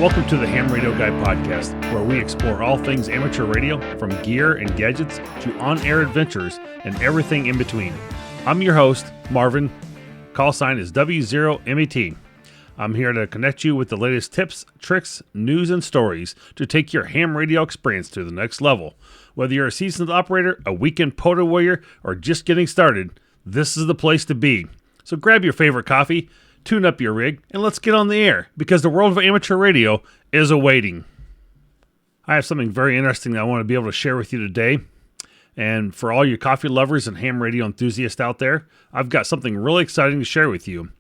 Welcome to the Ham Radio Guy podcast, where we explore all things amateur radio, from gear and gadgets to on-air adventures and everything in between. I'm your host, Marvin. Call sign is W0MET. I'm here to connect you with the latest tips, tricks, news, and stories to take your ham radio experience to the next level. Whether you're a seasoned operator, a weekend photo warrior, or just getting started, this is the place to be. So grab your favorite coffee, tune up your rig, and let's get on the air, because the world of amateur radio is awaiting. I have something very interesting that I want to be able to share with you today. And for all your coffee lovers and ham radio enthusiasts out there, I've got something really exciting to share with you.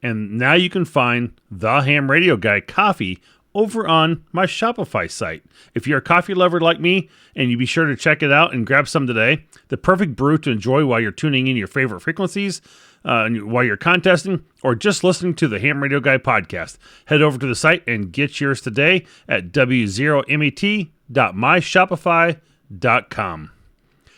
And now you can find the Ham Radio Guy coffee over on my Shopify site. If you're a coffee lover like me, and you be sure to check it out and grab some today, the perfect brew to enjoy while you're tuning in your favorite frequencies, while you're contesting, or just listening to the Ham Radio Guy podcast. Head over to the site and get yours today at w0met.myshopify.com.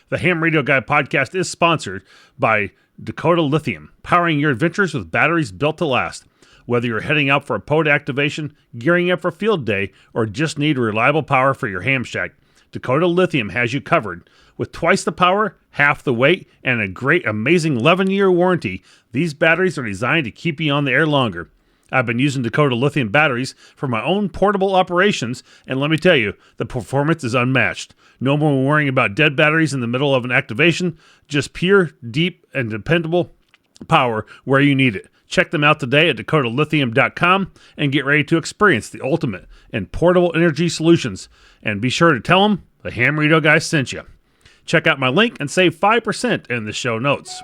The Ham Radio Guy podcast is sponsored by Dakota Lithium, powering your adventures with batteries built to last. Whether you're heading out for a pod activation, gearing up for field day, or just need reliable power for your ham shack, Dakota Lithium has you covered. With twice the power, half the weight, and a great, amazing 11-year warranty, these batteries are designed to keep you on the air longer. I've been using Dakota Lithium batteries for my own portable operations, and let me tell you, the performance is unmatched. No more worrying about dead batteries in the middle of an activation, just pure, deep, and dependable power where you need it. Check them out today at dakotalithium.com and get ready to experience the ultimate in portable energy solutions. And be sure to tell them the Ham Radio Guy sent you. Check out my link and save 5% in the show notes.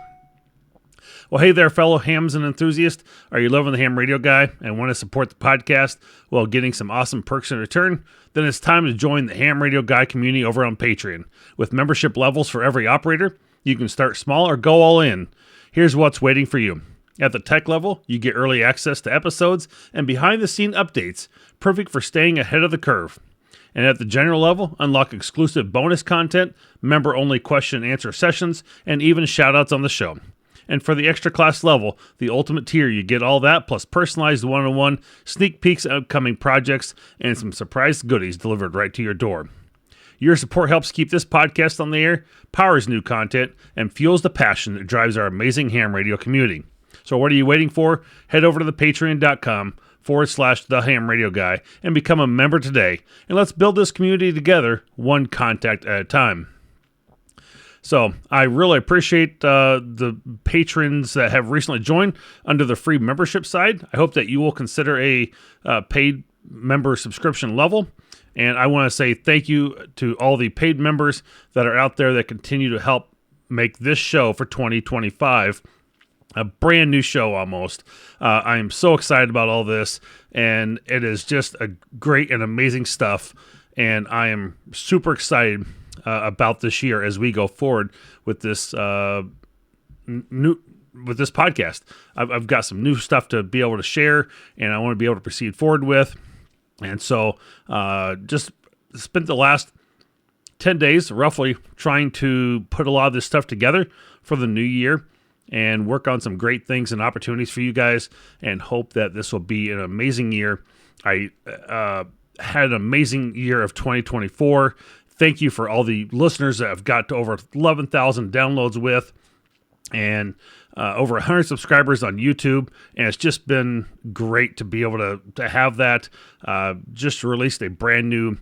Well, hey there, fellow hams and enthusiasts. Are you loving the Ham Radio Guy and want to support the podcast while getting some awesome perks in return? Then it's time to join the Ham Radio Guy community over on Patreon. With membership levels for every operator, you can start small or go all in. Here's what's waiting for you. At the tech level, you get early access to episodes and behind-the-scene updates, perfect for staying ahead of the curve. And at the general level, unlock exclusive bonus content, member-only question-and-answer sessions, and even shout-outs on the show. And for the extra class level, the ultimate tier, you get all that plus personalized one-on-one, sneak peeks at upcoming projects, and some surprise goodies delivered right to your door. Your support helps keep this podcast on the air, powers new content, and fuels the passion that drives our amazing ham radio community. So what are you waiting for? Head over to the patreon.com/the Ham Radio Guy and become a member today. And let's build this community together, one contact at a time. So I really appreciate the patrons that have recently joined under the free membership side. I hope that you will consider a paid member subscription level. And I want to say thank you to all the paid members that are out there that continue to help make this show for 2025 a brand new show almost. I am so excited about all this, and it is just a great and amazing stuff. And I am super excited about this year as we go forward with this this podcast. I've got some new stuff to be able to share, and I want to be able to proceed forward with. And so, just spent the last 10 days roughly trying to put a lot of this stuff together for the new year and work on some great things and opportunities for you guys, and hope that this will be an amazing year. I had an amazing year of 2024. Thank you for all the listeners that I've got to over 11,000 downloads with, and over 100 subscribers on YouTube. And it's just been great to be able to have that. Just released a brand new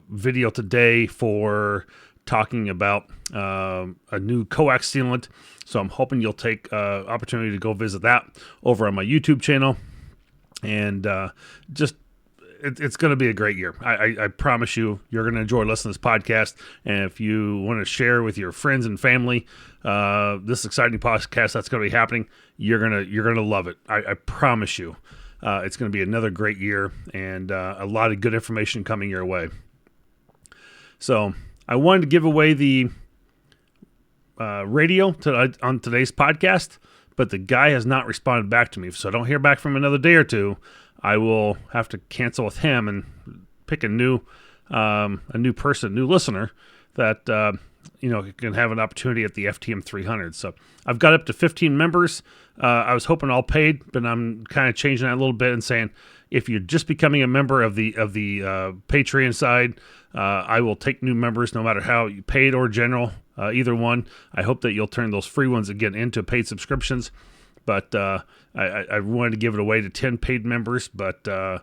video today for talking about a new coax sealant. So I'm hoping you'll take opportunity to go visit that over on my YouTube channel. And it's going to be a great year. I promise you, you're going to enjoy listening to this podcast. And if you want to share with your friends and family this exciting podcast that's going to be happening, you're gonna love it. I promise you. It's going to be another great year, and a lot of good information coming your way. So I wanted to give away the radio on today's podcast, but the guy has not responded back to me. So I don't hear back from him another day or two, I will have to cancel with him and pick a new person, new listener that can have an opportunity at the FTM 300. So I've got up to 15 members. I was hoping all paid, but I'm kind of changing that a little bit and saying, If you're just becoming a member of the Patreon side, I will take new members no matter how you paid or general, either one. I hope that you'll turn those free ones again into paid subscriptions. But I wanted to give it away to 10 paid members, but I'm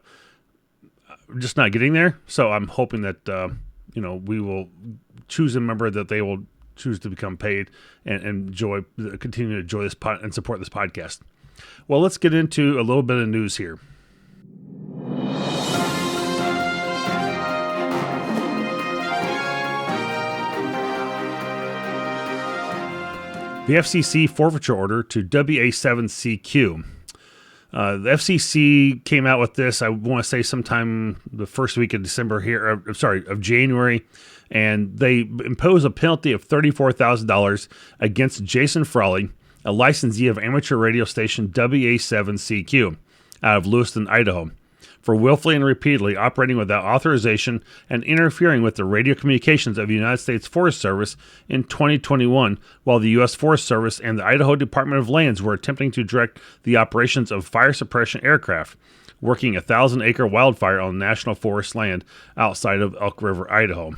just not getting there. So I'm hoping that we will choose a member that they will choose to become paid and continue to enjoy this and support this podcast. Well, let's get into a little bit of news here. The FCC forfeiture order to WA7CQ. The FCC came out with this, I want to say sometime the first week of of January, and they imposed a penalty of $34,000 against Jason Frawley, a licensee of amateur radio station WA7CQ out of Lewiston, Idaho, for willfully and repeatedly operating without authorization and interfering with the radio communications of the United States Forest Service in 2021, while the U.S. Forest Service and the Idaho Department of Lands were attempting to direct the operations of fire suppression aircraft working a 1,000-acre wildfire on national forest land outside of Elk River, Idaho.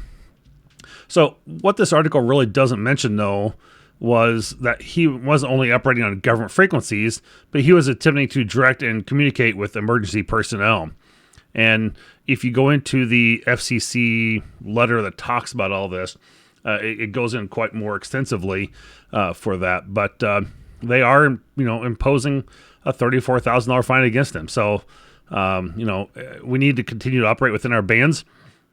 So what this article really doesn't mention, though, was that he wasn't only operating on government frequencies, but he was attempting to direct and communicate with emergency personnel. And if you go into the FCC letter that talks about all this, it goes in quite more extensively for that. But they are, imposing a $34,000 fine against him. So, we need to continue to operate within our bands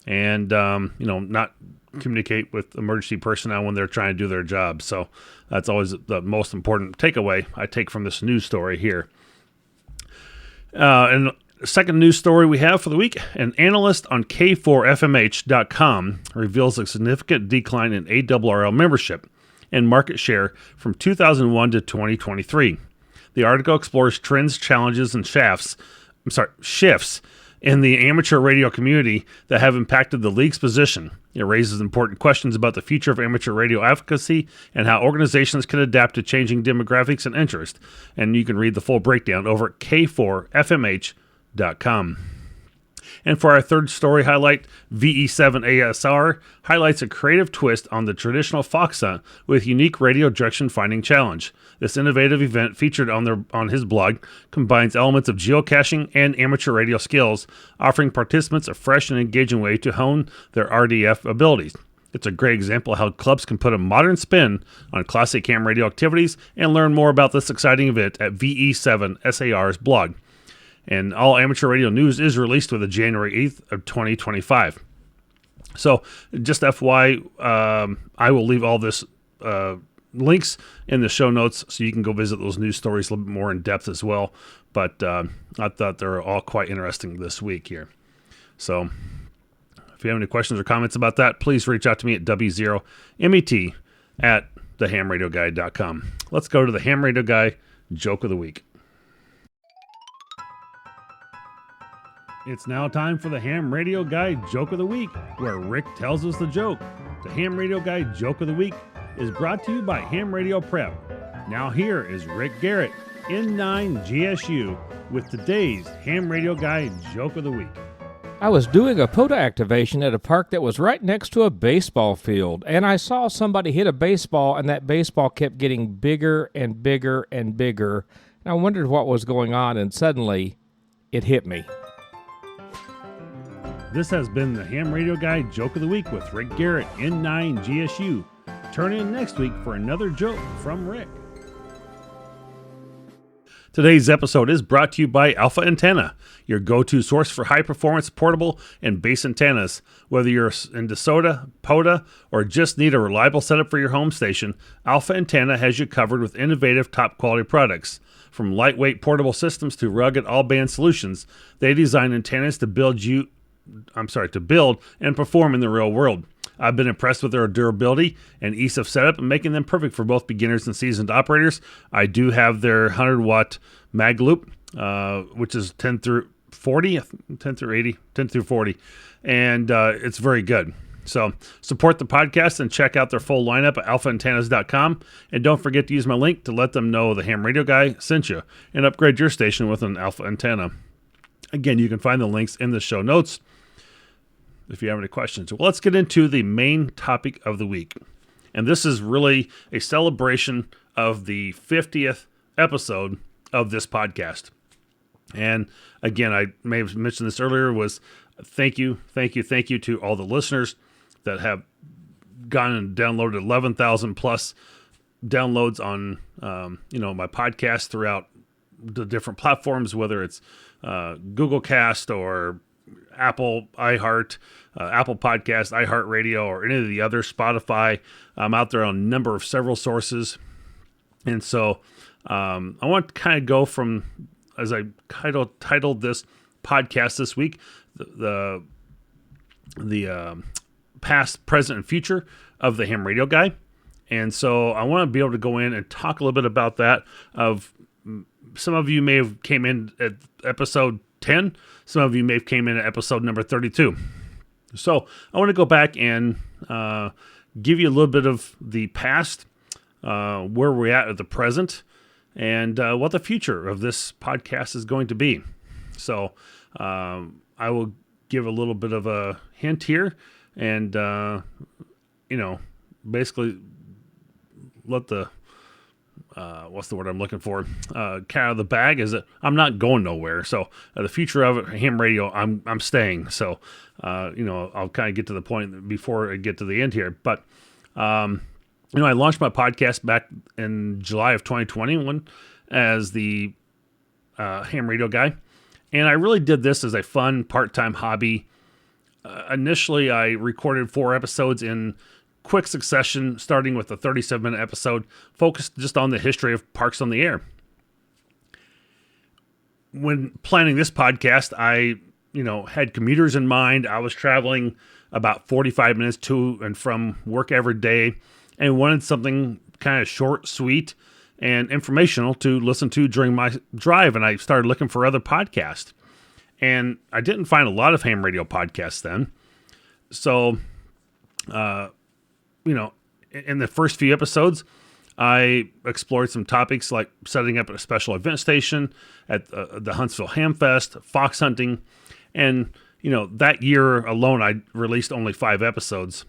and, not communicate with emergency personnel when they're trying to do their job. So that's always the most important takeaway I take from this news story here. And the second news story we have for the week, an analyst on K4FMH.com reveals a significant decline in ARRL membership and market share from 2001 to 2023. The article explores trends, challenges, and shifts in the amateur radio community that have impacted the league's position. It raises important questions about the future of amateur radio advocacy and how organizations can adapt to changing demographics and interest. And you can read the full breakdown over at K4FMH.com. And for our third story highlight, VE7ASR highlights a creative twist on the traditional fox hunt with unique radio direction finding challenge. This innovative event, featured on his blog, combines elements of geocaching and amateur radio skills, offering participants a fresh and engaging way to hone their RDF abilities. It's a great example of how clubs can put a modern spin on classic ham radio activities, and learn more about this exciting event at VE7SAR's blog. And all amateur radio news is released with the January 8th of 2025. So just FYI, I will leave all this links in the show notes so you can go visit those news stories a little bit more in depth as well. But I thought they were all quite interesting this week here. So if you have any questions or comments about that, please reach out to me at W0MET@thehamradioguy.com. Let's go to the Ham Radio Guy Joke of the Week. It's now time for the Ham Radio Guy Joke of the Week, where Rick tells us the joke. The Ham Radio Guy Joke of the Week is brought to you by Ham Radio Prep. Now here is Rick Garrett, N9 GSU, with today's Ham Radio Guy Joke of the Week. I was doing a POTA activation at a park that was right next to a baseball field, and I saw somebody hit a baseball, and that baseball kept getting bigger and bigger and bigger. And I wondered what was going on, and suddenly it hit me. This has been the Ham Radio Guy Joke of the Week with Rick Garrett, N9 GSU. Turn in next week for another joke from Rick. Today's episode is brought to you by Alpha Antenna, your go-to source for high-performance portable and base antennas. Whether you're in DeSoto, POTA, or just need a reliable setup for your home station, Alpha Antenna has you covered with innovative, top-quality products. From lightweight portable systems to rugged all-band solutions, they design antennas to build and perform in the real world. I've been impressed with their durability and ease of setup, and making them perfect for both beginners and seasoned operators. I do have their 100-watt mag loop, which is 10 through 40, 10 through 80, 10 through 40, and it's very good. So support the podcast and check out their full lineup at alphaantennas.com. And don't forget to use my link to let them know the Ham Radio Guy sent you and upgrade your station with an Alpha Antenna. Again, you can find the links in the show notes if you have any questions. Well, let's get into the main topic of the week. And this is really a celebration of the 50th episode of this podcast. And again, I may have mentioned this earlier, was thank you to all the listeners that have gone and downloaded 11,000 plus downloads on, my podcast throughout the different platforms, whether it's Google Cast or Apple iHeart, Apple Podcast, iHeartRadio, or any of the other, Spotify. I'm out there on a number of several sources. And so I want to kind of go from, as I titled this podcast this week, the past, present, and future of the Ham Radio Guy. And so I want to be able to go in and talk a little bit about that. Of some of you may have came in at episode 10. Some of you may have came in at episode number 32. So I want to go back and give you a little bit of the past, where we're at the present, and what the future of this podcast is going to be. So I will give a little bit of a hint here, and basically let the what's the word I'm looking for? Cat out of the bag is that I'm not going nowhere. So the future of Ham Radio, I'm staying. So I'll kind of get to the point before I get to the end here. But I launched my podcast back in July of 2021 as the Ham Radio Guy, and I really did this as a fun part-time hobby. Initially, I recorded 4 episodes in quick succession, starting with a 37-minute episode focused just on the history of Parks on the Air. When planning this podcast, I, had commuters in mind. I was traveling about 45 minutes to and from work every day and wanted something kind of short, sweet, and informational to listen to during my drive. And I started looking for other podcasts. And I didn't find a lot of ham radio podcasts then. So, in the first few episodes, I explored some topics like setting up a special event station at the Huntsville Ham Fest, fox hunting, and, that year alone, I released only 5 episodes.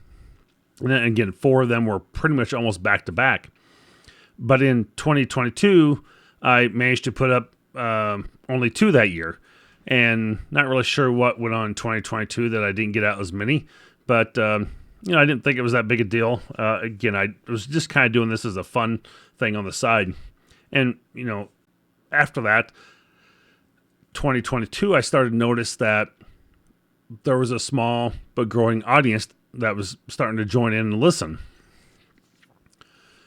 And then again, 4 of them were pretty much almost back to back. But in 2022, I managed to put up only 2 that year, and not really sure what went on in 2022 that I didn't get out as many, but I didn't think it was that big a deal. Again, I was just kind of doing this as a fun thing on the side. And, after that, 2022, I started to notice that there was a small but growing audience that was starting to join in and listen.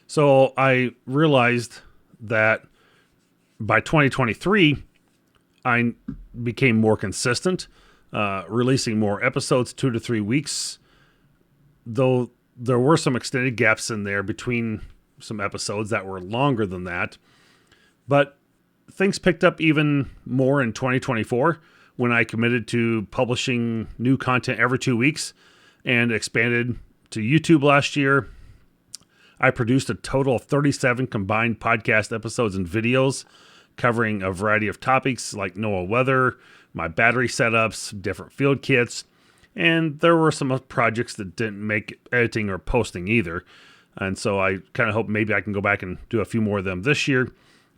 So I realized that by 2023, I became more consistent, releasing more episodes, 2 to 3 weeks, though there were some extended gaps in there between some episodes that were longer than that. But things picked up even more in 2024 when I committed to publishing new content every 2 weeks and expanded to YouTube last year. I produced a total of 37 combined podcast episodes and videos covering a variety of topics like NOAA weather, my battery setups, different field kits, and there were some projects that didn't make editing or posting either. And so I kind of hope maybe I can go back and do a few more of them this year.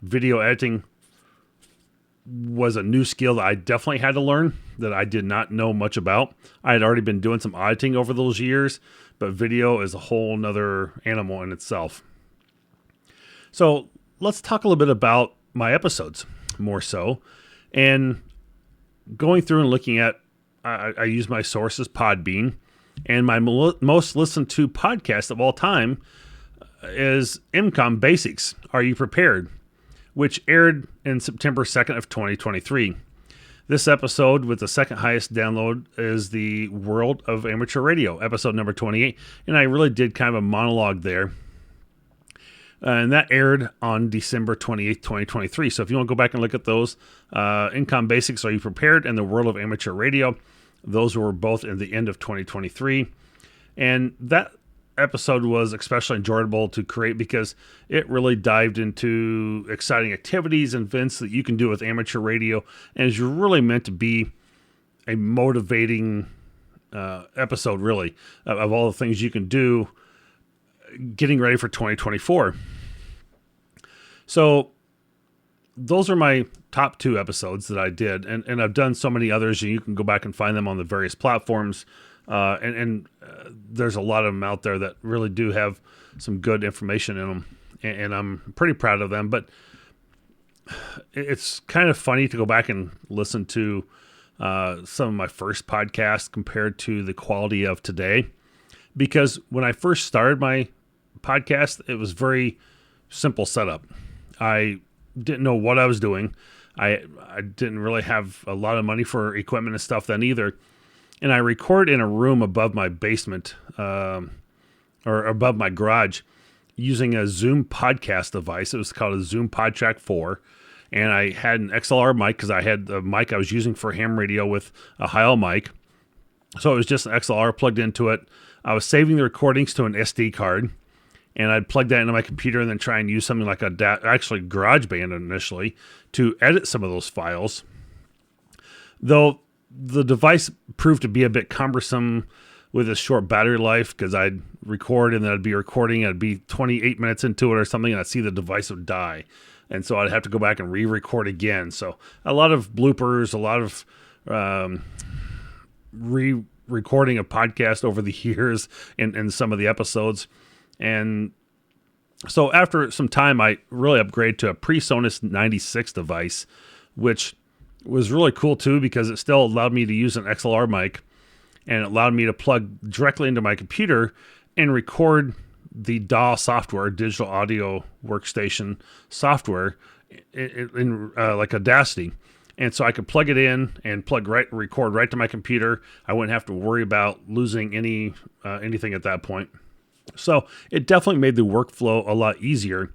Video editing was a new skill that I definitely had to learn that I did not know much about. I had already been doing some auditing over those years, but video is a whole nother animal in itself. So let's talk a little bit about my episodes more so. And going through and looking at, I use my sources, Podbean, and my most listened to podcast of all time is MCOM Basics, Are You Prepared?, which aired in September 2nd of 2023. This episode with the second highest download is the World of Amateur Radio, episode number 28, and I really did kind of a monologue there. And that aired on December 28th, 2023. So if you want to go back and look at those, MCOM Basics, Are You Prepared?, and the World of Amateur Radio, those were both in the end of 2023. And that episode was especially enjoyable to create because it really dived into exciting activities and events that you can do with amateur radio, and is really meant to be a motivating episode, really, of all the things you can do getting ready for 2024. So those are my top 2 episodes that I did, and I've done so many others, and you can go back and find them on the various platforms. And there's a lot of them out there that really do have some good information in them, and I'm pretty proud of them. But it's kind of funny to go back and listen to some of my first podcasts compared to the quality of today, because when I first started my podcast, it was very simple setup. I didn't know what I was doing. I didn't really have a lot of money for equipment and stuff then either. And I record in a room above my basement, or above my garage, using a Zoom podcast device. It was called a Zoom PodTrack 4. And I had an XLR mic because I had the mic I was using for ham radio with a Heil mic. So it was just an XLR plugged into it. I was saving the recordings to an SD card, and I'd plug that into my computer and then try and use something like actually GarageBand initially to edit some of those files. Though the device proved to be a bit cumbersome with a short battery life, because I'd record and then I'd be recording, I'd be 28 minutes into it or something, and I'd see the device would die. And so I'd have to go back and re-record again. So a lot of bloopers, a lot of re-recording of podcast over the years in some of the episodes. And so after some time, I really upgraded to a PreSonus 96 device, which was really cool too, because it still allowed me to use an XLR mic, and it allowed me to plug directly into my computer and record the DAW software, digital audio workstation software, in like Audacity. And so I could plug it in and record right to my computer. I wouldn't have to worry about losing anything at that point. So it definitely made the workflow a lot easier,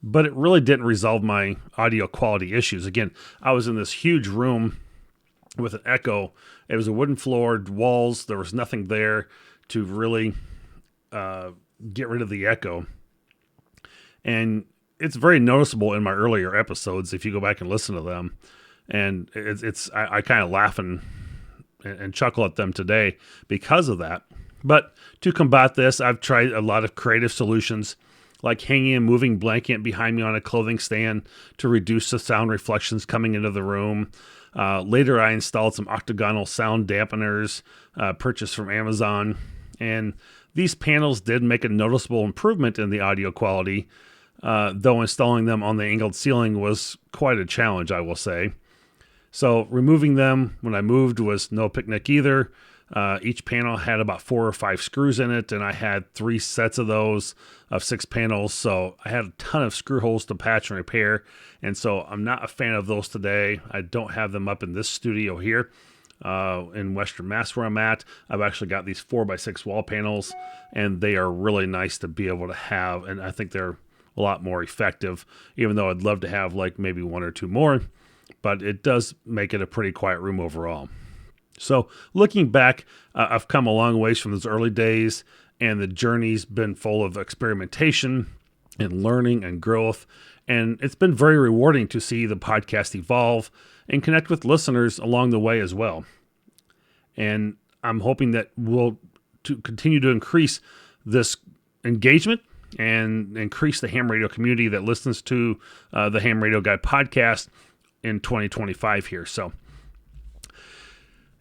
but it really didn't resolve my audio quality issues. Again, I was in this huge room with an echo. It was a wooden floored walls. There was nothing there to really get rid of the echo. And it's very noticeable in my earlier episodes if you go back and listen to them. And I kind of laugh and chuckle at them today because of that. But to combat this, I've tried a lot of creative solutions, like hanging a moving blanket behind me on a clothing stand to reduce the sound reflections coming into the room. Later, I installed some octagonal sound dampeners purchased from Amazon. And these panels did make a noticeable improvement in the audio quality, though installing them on the angled ceiling was quite a challenge, I will say. So removing them when I moved was no picnic either. Each panel had about 4 or 5 screws in it, and I had 3 sets of those of 6 panels. So I had a ton of screw holes to patch and repair. And so I'm not a fan of those today. I don't have them up in this studio here in Western Mass where I'm at. I've actually got these 4x6 wall panels, and they are really nice to be able to have. And I think they're a lot more effective, even though I'd love to have like maybe 1 or 2 more. But it does make it a pretty quiet room overall. So looking back, I've come a long ways from those early days, and the journey's been full of experimentation and learning and growth. And it's been very rewarding to see the podcast evolve and connect with listeners along the way as well. And I'm hoping that we'll continue to increase this engagement and increase the ham radio community that listens to the Ham Radio Guy podcast in 2025 here. So,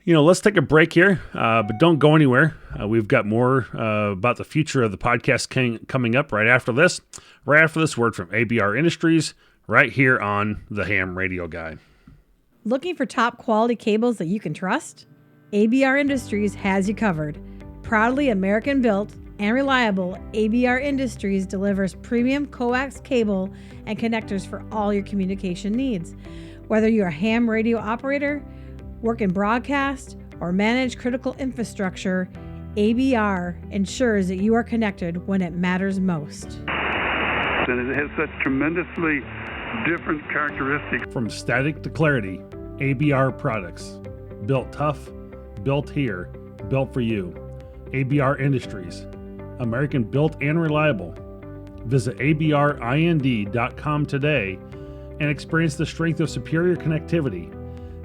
let's take a break here, but don't go anywhere. We've got more about the future of the podcast coming up right after this word from ABR Industries, right here on the Ham Radio Guy. Looking for top quality cables that you can trust? ABR Industries has you covered. Proudly American built and reliable, ABR Industries delivers premium coax cable and connectors for all your communication needs. Whether you're a ham radio operator, work in broadcast, or manage critical infrastructure, ABR ensures that you are connected when it matters most. And it has such tremendously different characteristics. From static to clarity, ABR products. Built tough, built here, built for you. ABR Industries. American built and reliable. Visit abrind.com today and experience the strength of superior connectivity.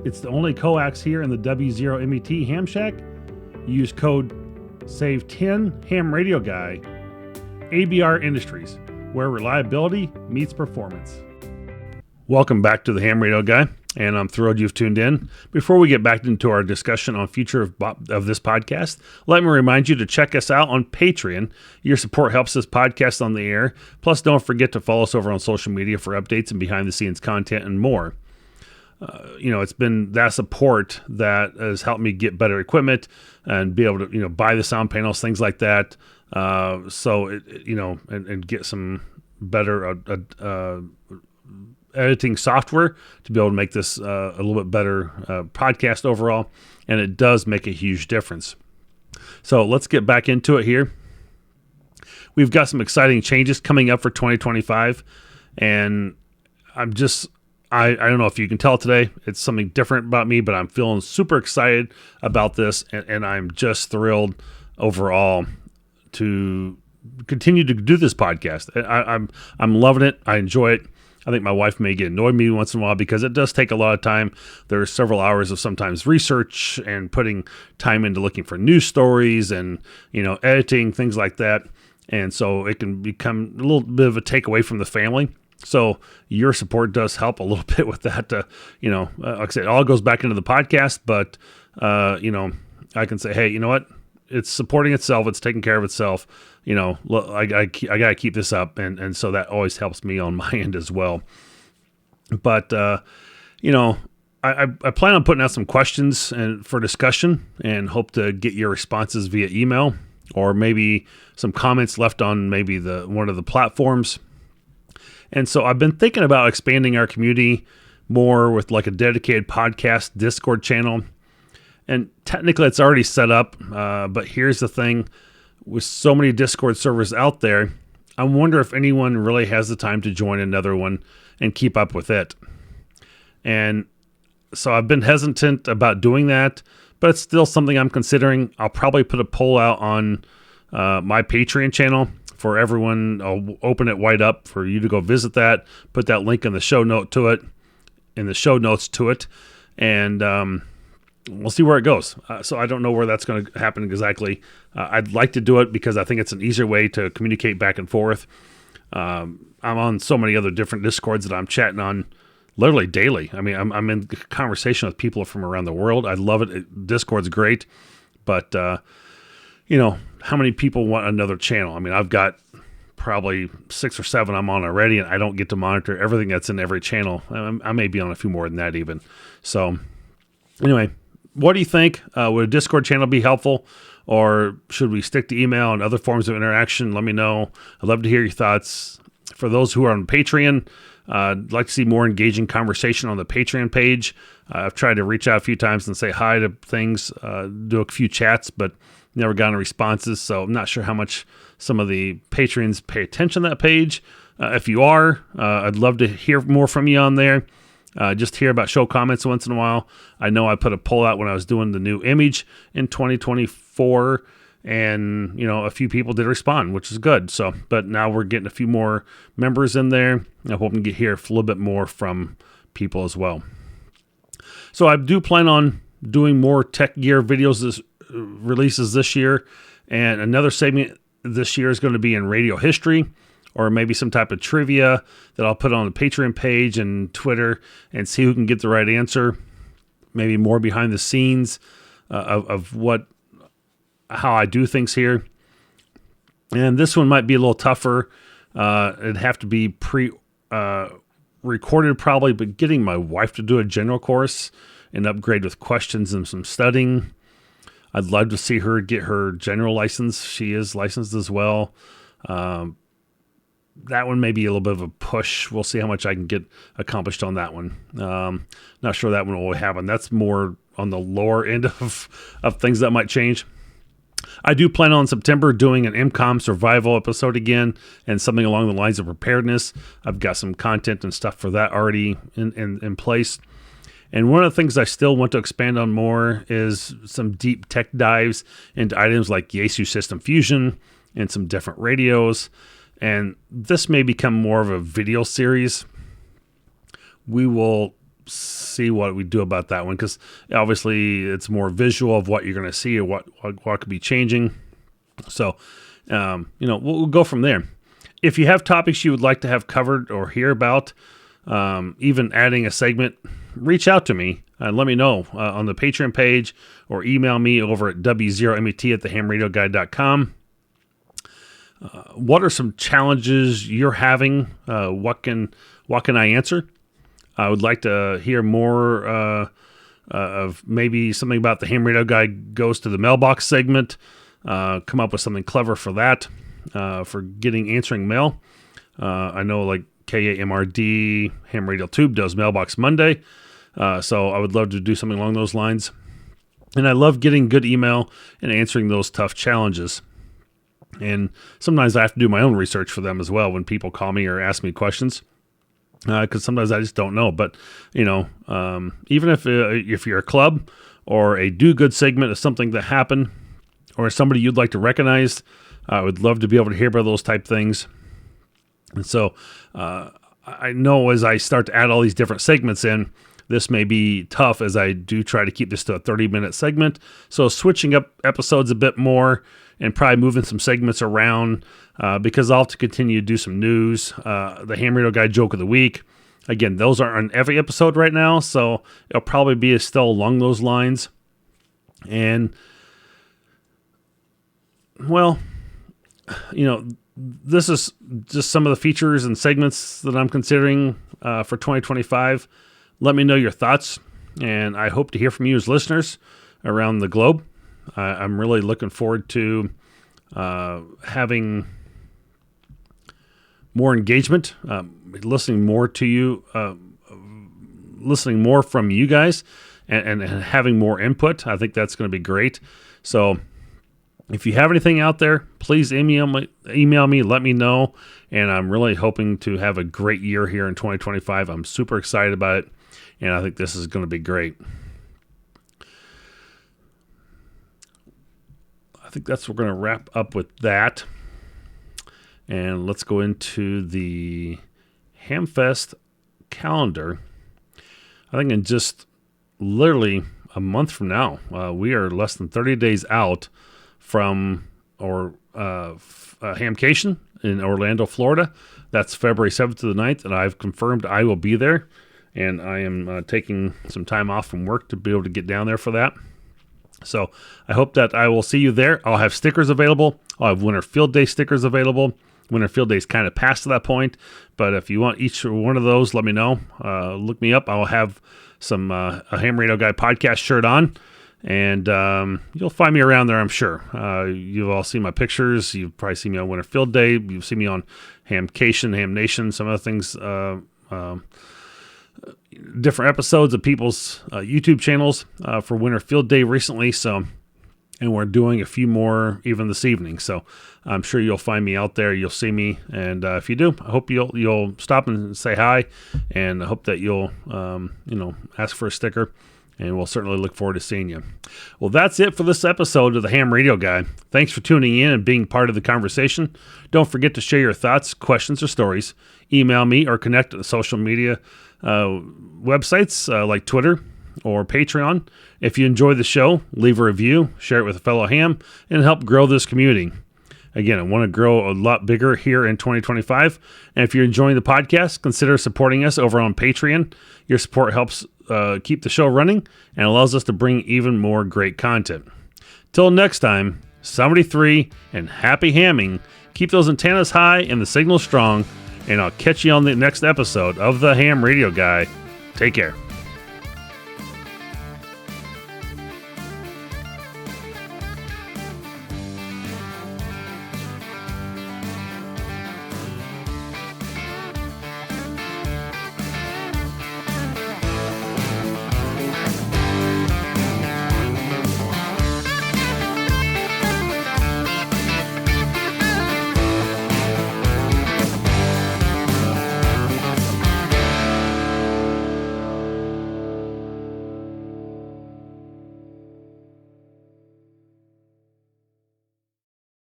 It's the only coax here in the W0MET Ham Shack. Use code SAVE10 Ham Radio Guy. ABR Industries, where reliability meets performance. Welcome back to the Ham Radio Guy, and I'm thrilled you've tuned in. Before we get back into our discussion on future of this podcast, let me remind you to check us out on Patreon. Your support helps this podcast on the air. Plus, don't forget to follow us over on social media for updates and behind-the-scenes content and more. It's been that support that has helped me get better equipment and be able to, buy the sound panels, things like that. And get some better editing software to be able to make this a little bit better podcast overall. And it does make a huge difference. So let's get back into it here. We've got some exciting changes coming up for 2025. And I don't know if you can tell today, it's something different about me, but I'm feeling super excited about this. And I'm just thrilled overall to continue to do this podcast. I'm loving it. I enjoy it. I think my wife may get annoyed with me once in a while because it does take a lot of time. There's several hours of sometimes research and putting time into looking for news stories and, editing, things like that. And so it can become a little bit of a takeaway from the family. So your support does help a little bit with that. Like I said, it all goes back into the podcast, but, I can say, hey, you know what? It's supporting itself. It's taking care of itself. I got to keep this up. And so that always helps me on my end as well. But, I plan on putting out some questions for discussion and hope to get your responses via email or maybe some comments left on maybe one of the platforms. And so I've been thinking about expanding our community more with like a dedicated podcast Discord channel. And technically it's already set up, but here's the thing. With so many Discord servers out there, I wonder if anyone really has the time to join another one and keep up with it. And so I've been hesitant about doing that, but it's still something I'm considering. I'll probably put a poll out on my Patreon channel for everyone. I'll open it wide up for you to go visit that, put that link in the show notes to it, and we'll see where it goes. So I don't know where that's going to happen exactly. I'd like to do it because I think it's an easier way to communicate back and forth. I'm on so many other different Discords that I'm chatting on literally daily. I mean, I'm in conversation with people from around the world. I love it. Discord's great. But, how many people want another channel? I mean, I've got probably 6 or 7 I'm on already, and I don't get to monitor everything that's in every channel. I may be on a few more than that even. So anyway, what do you think? Would a Discord channel be helpful, or should we stick to email and other forms of interaction? Let me know. I'd love to hear your thoughts. For those who are on Patreon, I'd like to see more engaging conversation on the Patreon page. I've tried to reach out a few times and say hi to things, do a few chats, but never gotten responses. So I'm not sure how much some of the patrons pay attention to that page. If you are, I'd love to hear more from you on there. Just hear about show comments once in a while. I know I put a poll out when I was doing the new image in 2024, and a few people did respond, which is good. So, but now we're getting a few more members in there. I hope we can hear a little bit more from people as well. So I do plan on doing more tech gear videos releases this year, and another segment this year is going to be in radio history, or maybe some type of trivia that I'll put on the Patreon page and Twitter and see who can get the right answer. Maybe more behind the scenes of how I do things here. And this one might be a little tougher. It'd have to be recorded probably, but getting my wife to do a general course and upgrade with questions and some studying. I'd love to see her get her general license. She is licensed as well. That one may be a little bit of a push. We'll see how much I can get accomplished on that one. Not sure that one will happen. That's more on the lower end of things that might change. I do plan on September doing an MCOM survival episode again and something along the lines of preparedness. I've got some content and stuff for that already in place. And one of the things I still want to expand on more is some deep tech dives into items like Yaesu System Fusion, and some different radios. And this may become more of a video series. We will see what we do about that one, because obviously it's more visual of what you're going to see or what could be changing. So, we'll go from there. If you have topics you would like to have covered or hear about, even adding a segment, reach out to me and let me know on the Patreon page, or email me over at w0met@thehamradioguy.com. What are some challenges you're having? What can I answer? I would like to hear more of maybe something about the Ham Radio Guy goes to the mailbox segment. Come up with something clever for that, for answering mail. I know like KAMRD, Ham Radio Tube does Mailbox Monday. So I would love to do something along those lines. And I love getting good email and answering those tough challenges. And sometimes I have to do my own research for them as well when people call me or ask me questions. Because sometimes I just don't know. But, even if you're a club or a do-good segment of something that happened, or somebody you'd like to recognize, I would love to be able to hear about those type things. And so I know as I start to add all these different segments in, this may be tough as I do try to keep this to a 30-minute segment. So switching up episodes a bit more and probably moving some segments around, because I'll have to continue to do some news. The Ham Radio Guy Joke of the Week. Again, those aren't on every episode right now, so it'll probably be still along those lines. And, well, this is just some of the features and segments that I'm considering for 2025. Let me know your thoughts, and I hope to hear from you as listeners around the globe. I'm really looking forward to having more engagement, listening more to you, listening more from you guys, and having more input. I think that's going to be great. So if you have anything out there, please email me, let me know. And I'm really hoping to have a great year here in 2025. I'm super excited about it, and I think this is going to be great. I think we're going to wrap up with that. And let's go into the Hamfest calendar. I think in just literally a month from now, we are less than 30 days out from Hamcation in Orlando, Florida. That's February 7th to the 9th, and I've confirmed I will be there. And I am taking some time off from work to be able to get down there for that. So I hope that I will see you there. I'll have stickers available. I'll have Winter Field Day stickers available. Winter Field Day is kind of past that point, but if you want each one of those, let me know. Look me up. I'll have some a Ham Radio Guy podcast shirt on, and you'll find me around there, I'm sure. You've all seen my pictures. You've probably seen me on Winter Field Day. You've seen me on Hamcation, Ham Nation, some other things, different episodes of people's YouTube channels for Winter Field Day recently. And we're doing a few more even this evening. So I'm sure you'll find me out there. You'll see me. And if you do, I hope you'll stop and say hi. And I hope that you'll, ask for a sticker. And we'll certainly look forward to seeing you. Well, that's it for this episode of the Ham Radio Guy. Thanks for tuning in and being part of the conversation. Don't forget to share your thoughts, questions, or stories. Email me or connect to the social media websites like Twitter or Patreon. If you enjoy the show, leave a review, share it with a fellow ham, and help grow this community. Again, I want to grow a lot bigger here in 2025. And if you're enjoying the podcast, consider supporting us over on Patreon. Your support helps keep the show running and allows us to bring even more great content. Till next time, 73 and happy hamming. Keep those antennas high and the signal strong, and I'll catch you on the next episode of the Ham Radio Guy. Take care.